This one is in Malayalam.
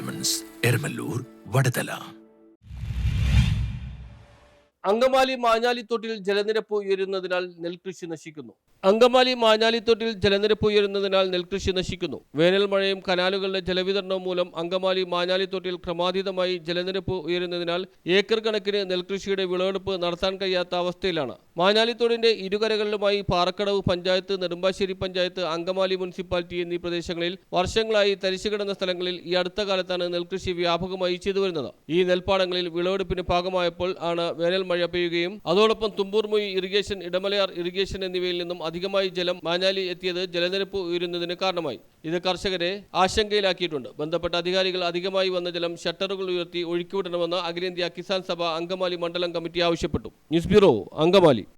ഡയമണ്ട്സ്, എരമല്ലൂർ, വടതല. അങ്കമാലി മാഞ്ഞാലിത്തോട്ടിൽ ജലനിരപ്പ് ഉയരുന്നതിനാൽ നെൽകൃഷി നശിക്കുന്നു. അങ്കമാലി മാഞ്ഞാലിത്തോട്ടിൽ ജലനിരപ്പ് ഉയരുന്നതിനാൽ നെൽകൃഷി നശിക്കുന്നു. വേനൽ മഴയും കനാലുകളുടെ ജലവിതരണവും മൂലം അങ്കമാലി മാഞ്ഞാലിത്തോട്ടിൽ ക്രമാതീതമായി ജലനിരപ്പ് ഉയരുന്നതിനാൽ ഏക്കർ കണക്കിന് നെൽകൃഷിയുടെ വിളവെടുപ്പ് നടത്താൻ കഴിയാത്ത അവസ്ഥയിലാണ്. മാഞ്ഞാലിത്തോടിന്റെ ഇരുകരകളിലുമായി പാറക്കടവ് പഞ്ചായത്ത്, നെടുമ്പാശ്ശേരി പഞ്ചായത്ത്, അങ്കമാലി മുനിസിപ്പാലിറ്റി എന്നീ പ്രദേശങ്ങളിൽ വർഷങ്ങളായി തരിശുകിടന്ന സ്ഥലങ്ങളിൽ ഈ അടുത്ത കാലത്താണ് നെൽകൃഷി വ്യാപകമായി ചെയ്തുവരുന്നത്. ഈ നെൽപ്പാടങ്ങളിൽ വിളവെടുപ്പിന് പാകമായപ്പോൾ ആണ് വേനൽ മഴ പെയ്യുകയും അതോടൊപ്പം തുമ്പൂർമുയി ഇറിഗേഷൻ, ഇടമലയാർ ഇറിഗേഷൻ എന്നിവയിൽ നിന്നും അധികമായി ജലം മാഞ്ഞാലി എത്തിയത് ജലനിരപ്പ് ഉയരുന്നതിന് കാരണമായി. ഇത് കർഷകരെ ആശങ്കയിലാക്കിയിട്ടുണ്ട്. ബന്ധപ്പെട്ട അധികാരികൾ അധികമായി വന്ന ജലം ഷട്ടറുകൾ ഉയർത്തി ഒഴുക്കിവിടണമെന്ന് അഖിലേന്ത്യാ കിസാൻ സഭ അങ്കമാലി മണ്ഡലം കമ്മിറ്റി ആവശ്യപ്പെട്ടു. News bureau, Angamaly.